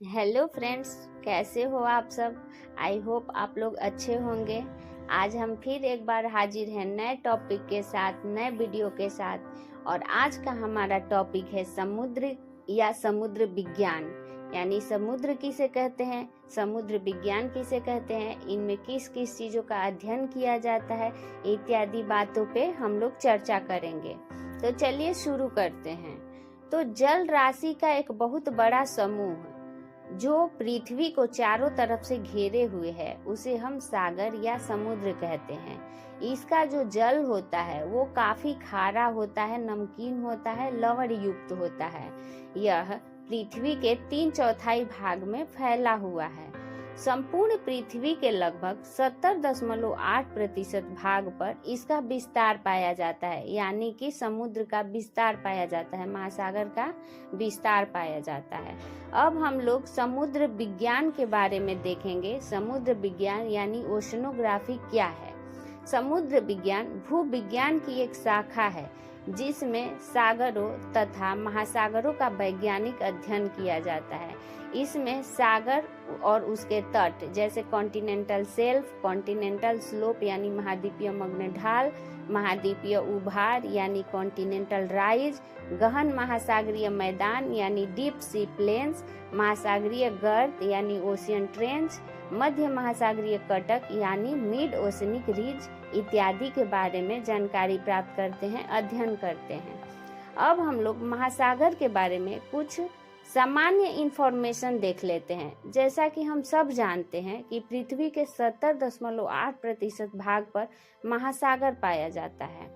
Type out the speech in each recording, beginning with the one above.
Hello friends, कैसे हो आप सब। आई होप आप लोग अच्छे होंगे। आज हम फिर एक बार हाजिर हैं नए टॉपिक के साथ, नए वीडियो के साथ। और आज का हमारा टॉपिक है समुद्र या समुद्र विज्ञान। यानी समुद्र किसे कहते हैं, समुद्र विज्ञान किसे कहते हैं, इनमें किस किस चीज़ों का अध्ययन किया जाता है, इत्यादि बातों पे हम लोग चर्चा करेंगे। तो चलिए शुरू करते हैं। तो जल राशि का एक बहुत बड़ा समूह जो पृथ्वी को चारों तरफ से घेरे हुए है उसे हम सागर या समुद्र कहते हैं। इसका जो जल होता है वो काफी खारा होता है, नमकीन होता है, लवण युक्त होता है। यह पृथ्वी के 3/4 भाग में फैला हुआ है। संपूर्ण पृथ्वी के लगभग 70.8% भाग पर इसका विस्तार पाया जाता है। यानी कि समुद्र का विस्तार पाया जाता है, महासागर का विस्तार पाया जाता है। अब हम लोग समुद्र विज्ञान के बारे में देखेंगे। समुद्र विज्ञान यानी ओशनोग्राफी क्या है। समुद्र विज्ञान भूविज्ञान की एक शाखा है जिसमें सागरों तथा महासागरों का वैज्ञानिक अध्ययन किया जाता है। इसमें सागर और उसके तट जैसे कॉन्टिनेंटल शेल्फ, कॉन्टिनेंटल स्लोप यानी महाद्वीपीय मग्न ढाल, महाद्वीपीय उभार यानी कॉन्टिनेंटल राइज, गहन महासागरीय मैदान यानी डीप सी प्लेन्स, महासागरीय गर्त यानी ओशियन ट्रेंच, मध्य महासागरीय कटक यानी मिड ओशनिक रिज इत्यादि के बारे में जानकारी प्राप्त करते हैं, अध्ययन करते हैं। अब हम लोग महासागर के बारे में कुछ सामान्य इंफॉर्मेशन देख लेते हैं। जैसा कि हम सब जानते हैं कि पृथ्वी के 70.8% भाग पर महासागर पाया जाता है।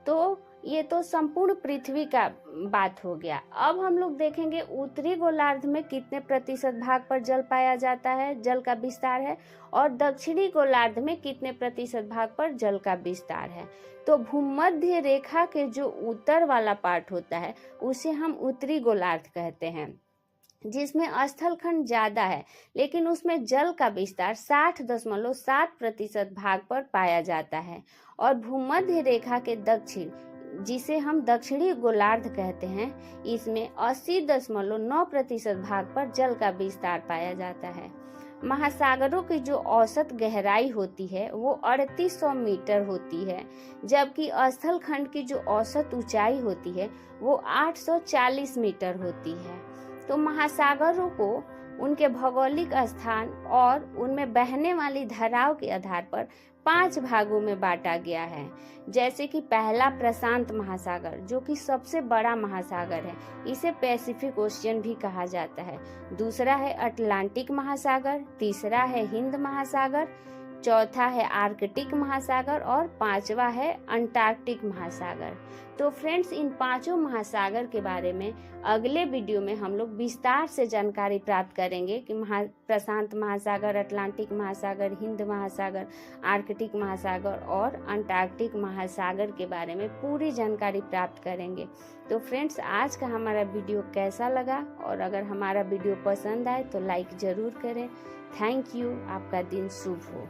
तो ये तो संपूर्ण पृथ्वी का बात हो गया। अब हम लोग देखेंगे उत्तरी गोलार्ध में कितने प्रतिशत भाग पर जल पाया जाता है, जल का विस्तार है, और दक्षिणी गोलार्ध में कितने प्रतिशत भाग पर जल का विस्तार है। तो भूमध्य रेखा के जो उत्तर वाला पार्ट होता है उसे हम उत्तरी गोलार्ध कहते हैं, जिसमें स्थलखंड ज्यादा है, लेकिन उसमें जल का विस्तार 60.7% भाग पर पाया जाता है। और भूमध्य रेखा के दक्षिण, जिसे हम दक्षिणी गोलार्ध कहते हैं, इसमें 80.9% भाग पर जल का विस्तार पाया जाता है। महासागरों की जो औसत गहराई होती है वो 3800 मीटर होती है, जबकि स्थलखंड की जो औसत ऊंचाई होती है वो 840 मीटर होती है। तो महासागरों को उनके भौगोलिक स्थान और उनमें बहने वाली धाराओं के आधार पर 5 भागों में बांटा गया है। जैसे कि पहला प्रशांत महासागर, जो कि सबसे बड़ा महासागर है, इसे पैसिफिक ओशियन भी कहा जाता है। दूसरा है अटलांटिक महासागर, तीसरा है हिंद महासागर, चौथा है आर्कटिक महासागर और पांचवा है अंटार्कटिक महासागर। तो फ्रेंड्स, इन 5 महासागर के बारे में अगले वीडियो में हम लोग विस्तार से जानकारी प्राप्त करेंगे कि प्रशांत महासागर, अटलांटिक महासागर, हिंद महासागर, आर्कटिक महासागर और अंटार्कटिक महासागर के बारे में पूरी जानकारी प्राप्त करेंगे। तो फ्रेंड्स, आज का हमारा वीडियो कैसा लगा, और अगर हमारा वीडियो पसंद आए तो लाइक जरूर करें। Thank you. आपका दिन शुभ हो।